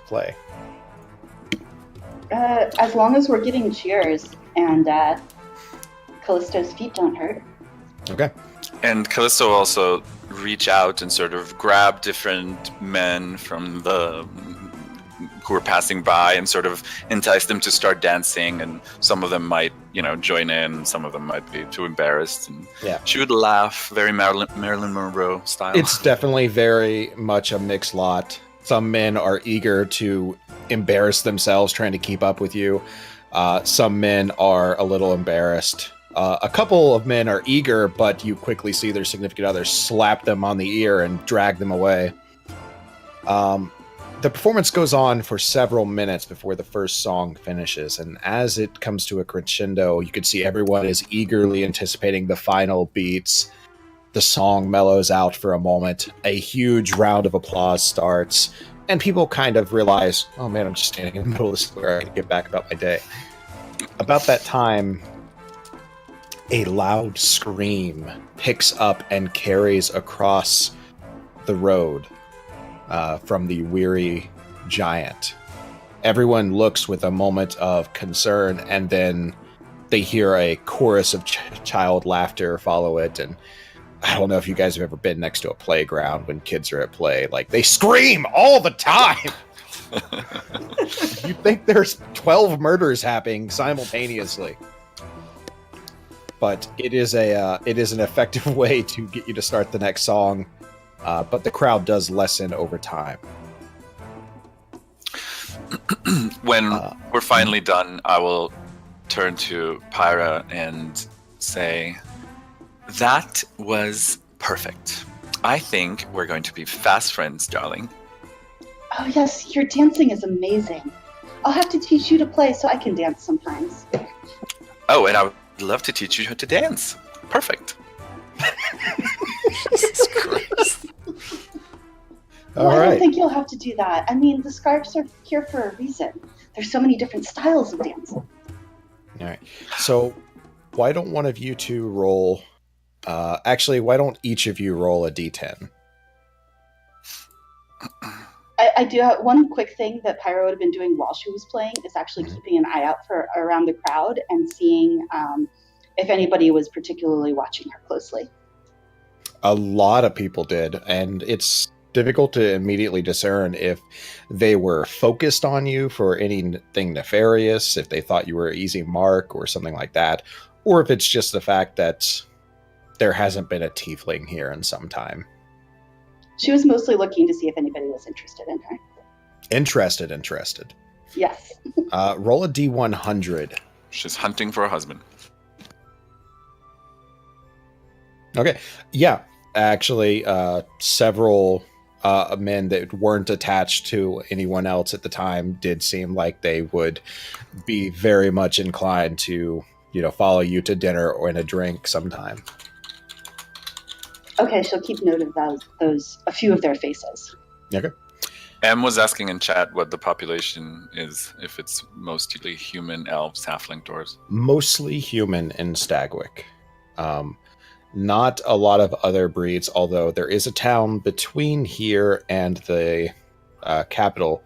play? As long as we're getting cheers and Callisto's feet don't hurt. Okay. And Callisto also reach out and sort of grab different men from who are passing by and sort of entice them to start dancing. And some of them might, join in. Some of them might be too embarrassed. And she would laugh, very Marilyn Monroe style. It's definitely very much a mixed lot. Some men are eager to embarrass themselves trying to keep up with you. Some men are a little embarrassed. A couple of men are eager, but you quickly see their significant others slap them on the ear and drag them away. The performance goes on for several minutes before the first song finishes, and as it comes to a crescendo, you can see everyone is eagerly anticipating the final beats. The song mellows out for a moment, a huge round of applause starts, and people kind of realize, oh man, I'm just standing in the middle of the square, I can get back about my day. About that time, a loud scream picks up and carries across the road from the weary giant. Everyone looks with a moment of concern, and then they hear a chorus of child laughter follow it. And I don't know if you guys have ever been next to a playground when kids are at play. Like, they scream all the time! You think there's 12 murders happening simultaneously. But it is an effective way to get you to start the next song. But the crowd does lessen over time. When we're finally done, I will turn to Pyra and say, that was perfect. I think we're going to be fast friends, darling. Oh yes, your dancing is amazing. I'll have to teach you to play so I can dance sometimes. Oh, and I would love to teach you how to dance. Perfect. Jesus Christ. Well, I don't think you'll have to do that. I mean, the scarves are here for a reason. There's so many different styles of dancing. All right. So why don't one of you two roll... actually, why don't each of you roll a d10? I do have one quick thing that Pyra would have been doing while she was playing is actually keeping an eye out for around the crowd and seeing if anybody was particularly watching her closely. A lot of people did, and it's difficult to immediately discern if they were focused on you for anything nefarious, if they thought you were an easy mark or something like that, or if it's just the fact that there hasn't been a tiefling here in some time. She was mostly looking to see if anybody was interested in her. Interested. Yes. Roll a D100. She's hunting for a husband. Okay. Yeah. Actually, several men that weren't attached to anyone else at the time did seem like they would be very much inclined to, follow you to dinner or in a drink sometime. Okay, she'll keep note of those a few of their faces. Okay. Em was asking in chat what the population is, if it's mostly human, elves, halfling, dwarves. Mostly human in Stagwick. Not a lot of other breeds, although there is a town between here and the capital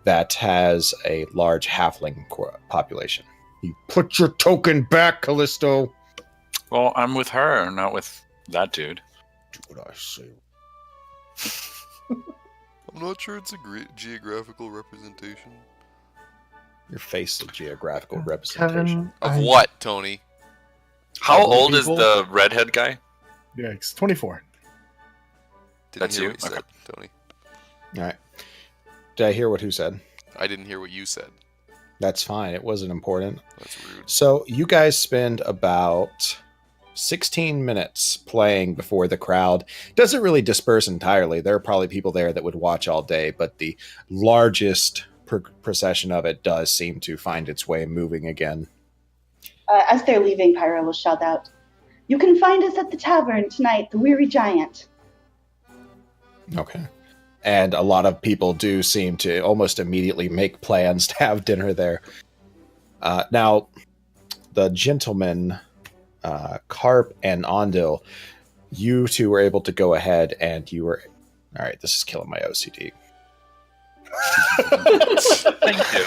that has a large halfling population. You put your token back, Callisto! Well, I'm with her, not with that dude. Do what I say. I'm not sure it's a geographical representation. Your face is geographical representation. Of what, Tony? How old is the redhead guy? Yeah, he's 24. That's you? What you said, Tony. All right. Did I hear what who said? I didn't hear what you said. That's fine. It wasn't important. That's rude. So you guys spend about 16 minutes playing before the crowd doesn't really disperse entirely. There are probably people there that would watch all day, but the largest procession of it does seem to find its way moving again. As they're leaving, Pyra will shout out, "You can find us at the tavern tonight, the Weary Giant." Okay. And a lot of people do seem to almost immediately make plans to have dinner there. Now, the gentlemen, Carp and Ondil, you two were able to go ahead and you were... All right, this is killing my OCD. Thank you.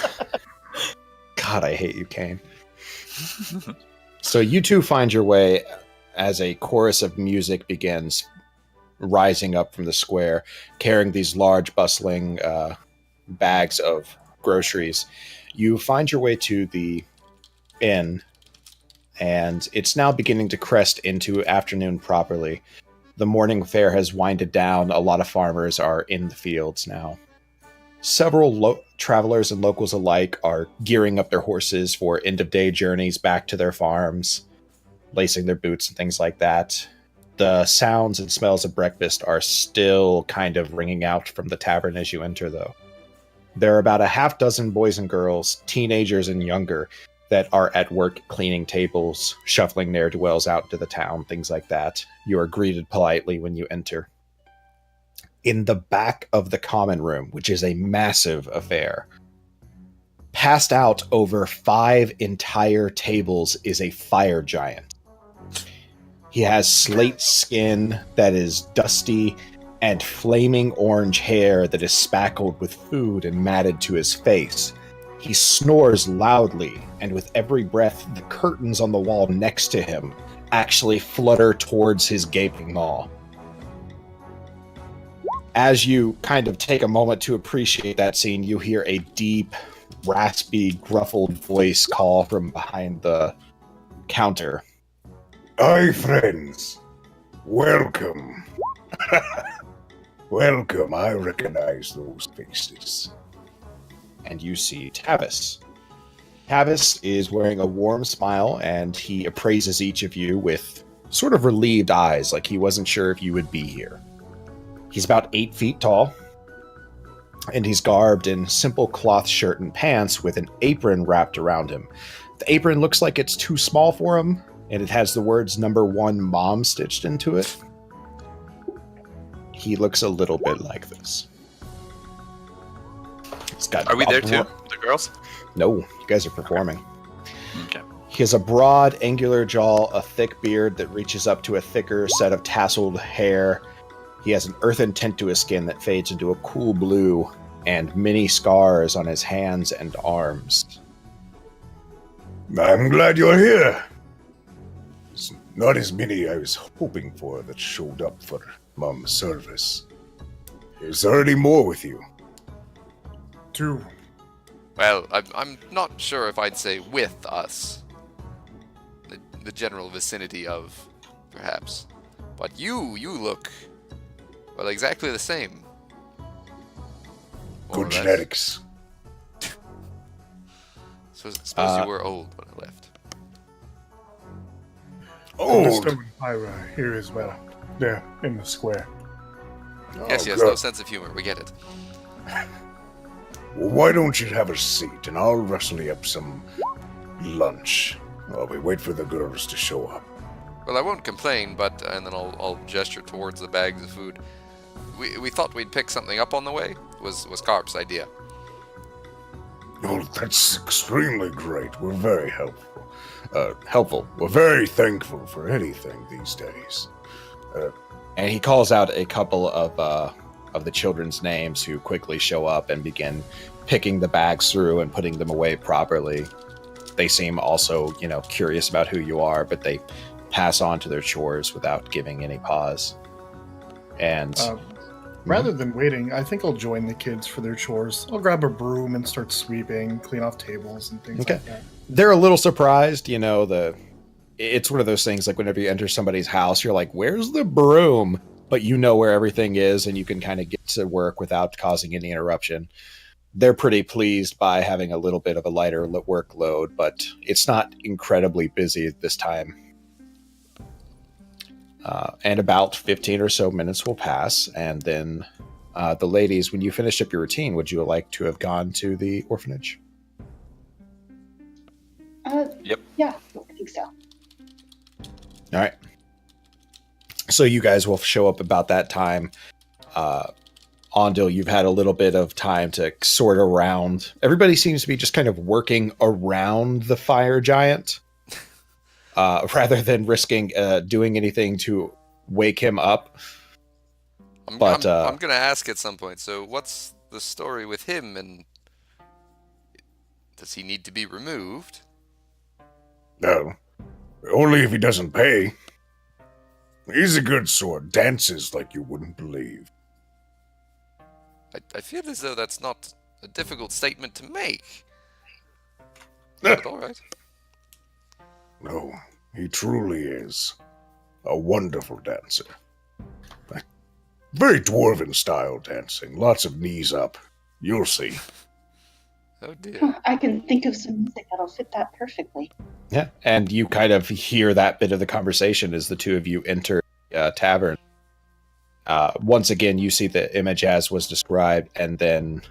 God, I hate you, Kane. So you two find your way as a chorus of music begins rising up from the square, carrying these large, bustling bags of groceries. You find your way to the inn, and it's now beginning to crest into afternoon properly. The morning fair has winded down. A lot of farmers are in the fields now. Several travelers and locals alike are gearing up their horses for end-of-day journeys back to their farms, lacing their boots and things like that. The sounds and smells of breakfast are still kind of ringing out from the tavern as you enter, though. There are about a half dozen boys and girls, teenagers and younger, that are at work cleaning tables, shuffling ne'er-do-wells out to the town, things like that. You are greeted politely when you enter. In the back of the common room, which is a massive affair, passed out over 5 entire tables is a fire giant. He has slate skin that is dusty and flaming orange hair that is spackled with food and matted to his face. He snores loudly, and with every breath, the curtains on the wall next to him actually flutter towards his gaping maw. As you kind of take a moment to appreciate that scene, you hear a deep, raspy, gruffled voice call from behind the counter. Hi, friends. Welcome. Welcome. I recognize those faces. And you see Tavis. Tavis is wearing a warm smile, and he appraises each of you with sort of relieved eyes, like he wasn't sure if you would be here. He's about 8 feet tall, and he's garbed in simple cloth shirt and pants with an apron wrapped around him. The apron looks like it's too small for him, and it has the words "Number 1 Mom" stitched into it. He looks a little bit like this. Are we there too? The girls? No, you guys are performing. Okay. He has a broad, angular jaw, a thick beard that reaches up to a thicker set of tasseled hair. He has an earthen tint to his skin that fades into a cool blue, and many scars on his hands and arms. I'm glad you're here. It's not as many I was hoping for that showed up for Mom's service. Is there any more with you? 2. Well, I'm not sure if I'd say with us. The general vicinity of, perhaps. But you look, well, exactly the same. More or Good less. genetics. So suppose you were old when I left. Old. Callisto and Pyra here as well. There, in the square. Yes, Oh, no good. sense of humor. We get it. Well, why don't you have a seat and I'll rustle you up some lunch while we wait for the girls to show up. Well, I won't complain, but and then I'll gesture towards the bags of food. We thought we'd pick something up on the way. Was Carp's idea. Oh, that's extremely great. We're very helpful. Helpful. We're very thankful for anything these days. And he calls out a couple of the children's names who quickly show up and begin picking the bags through and putting them away properly. They seem also, curious about who you are, but they pass on to their chores without giving any pause. And Rather than waiting, I think I'll join the kids for their chores. I'll grab a broom and start sweeping, clean off tables and things Okay. like that. they're a little surprised, it's one of those things like whenever you enter somebody's house, you're like, where's the broom? But you know where everything is and you can kind of get to work without causing any interruption. They're pretty pleased by having a little bit of a lighter workload, but it's not incredibly busy at this time. And about 15 or so minutes will pass, and then the ladies, when you finish up your routine, would you like to have gone to the orphanage? Yep. Yeah, I think so. All right. So you guys will show up about that time. Ondil, you've had a little bit of time to sort around. Everybody seems to be just kind of working around the fire giant rather than risking doing anything to wake him up. I'm But, going to ask at some point. So what's the story with him, and does he need to be removed? No, only if he doesn't pay. He's a good sort, dances like you wouldn't believe. I feel as though that's not a difficult statement to make. But all right. No, he truly is a wonderful dancer. Very dwarven style dancing, lots of knees up. You'll see. Oh dear. I can think of some music that'll fit that perfectly. Yeah, and you kind of hear that bit of the conversation as the two of you enter tavern. Once again, you see the image as was described, and then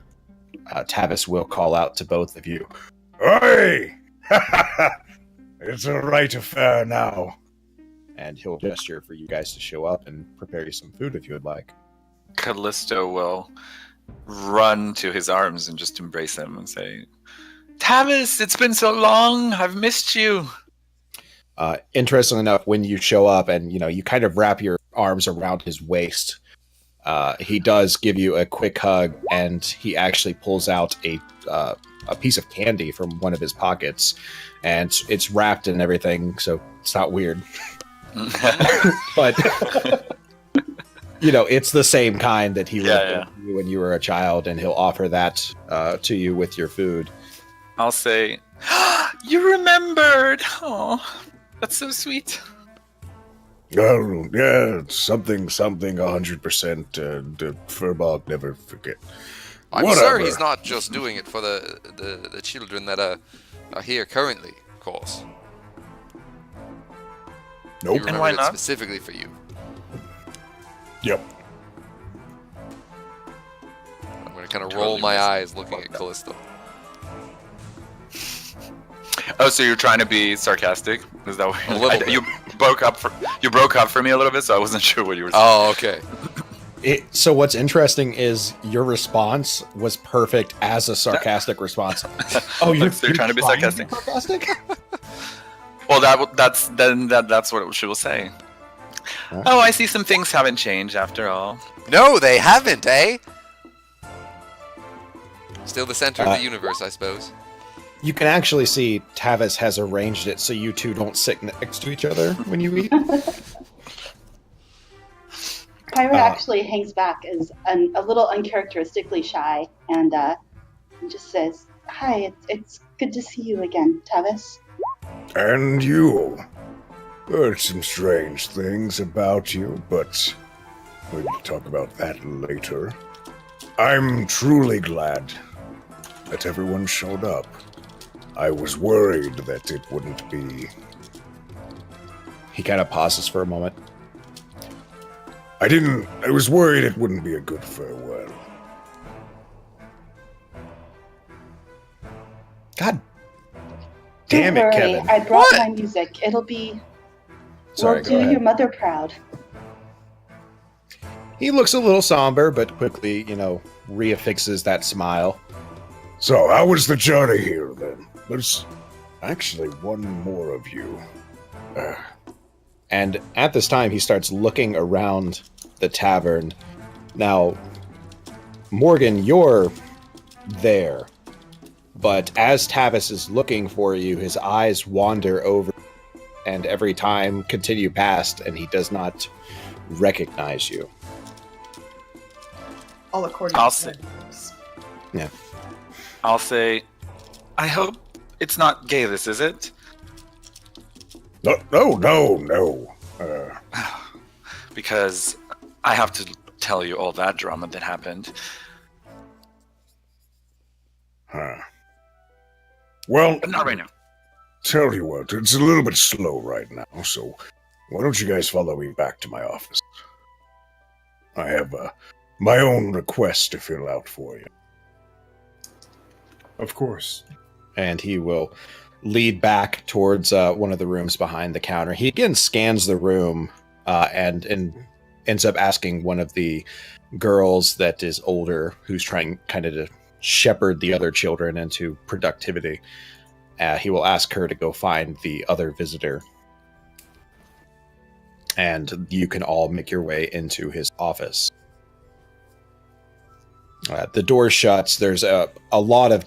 Tavis will call out to both of you. Oi! It's a right affair now. And he'll gesture for you guys to show up and prepare you some food if you would like. Callisto will run to his arms and just embrace him and say, Tavis, it's been so long. I've missed you. Interestingly enough, when you show up and you kind of wrap your arms around his waist, he does give you a quick hug, and he actually pulls out a piece of candy from one of his pockets, and it's wrapped and everything, so it's not weird. But it's the same kind that he would give you when you were a child, and he'll offer that to you with your food. I'll say, you remembered. Oh, that's so sweet. Oh, yeah, something, 100%. Furbog never forget. I'm Whatever. sure he's not just doing it for the children that are here currently, of course. Nope. He And remembered why it not? specifically for you. Yep. I'm going to kind of Totally roll my missed eyes looking at Callisto. Oh, so you're trying to be sarcastic? Is that what A little bit. you broke up for me a little bit, so I wasn't sure what you were saying. Oh, okay. So what's interesting is your response was perfect as a sarcastic response. Oh, you're trying to be sarcastic. Sarcastic? Well, that's what she will say. Huh? Oh, I see some things haven't changed after all. No, they haven't, eh? Still the center of the universe, I suppose. You can actually see Tavis has arranged it so you two don't sit next to each other when you eat. Pyra actually hangs back as a little uncharacteristically shy and just says, "Hi, it's good to see you again, Tavis." And you. Heard some strange things about you, but we'll talk about that later. I'm truly glad that everyone showed up. I was worried that it wouldn't be. He kind of pauses for a moment. I was worried it wouldn't be a good farewell. God damn Don't it, worry, Kevin. I brought my music. It'll be. Sorry, we'll go do ahead. your mother proud. He looks a little somber, but quickly, reaffixes that smile. So, how was the journey here, then? There's actually one more of you. And at this time, he starts looking around the tavern. Now, Morgan, you're there. But as Tavis is looking for you, his eyes wander over, and every time continue past, and he does not recognize you. All according I'll to say- the I'll say, I hope it's not Galus, is it? No. Because I have to tell you all that drama that happened. Huh. Well, But not right now. tell you what, it's a little bit slow right now, so why don't you guys follow me back to my office? I have my own request to fill out for you. Of course. And he will lead back towards one of the rooms behind the counter. He again scans the room and ends up asking one of the girls that is older, who's trying kind of to shepherd the other children into productivity. He will ask her to go find the other visitor. And you can all make your way into his office. The door shuts. There's a lot of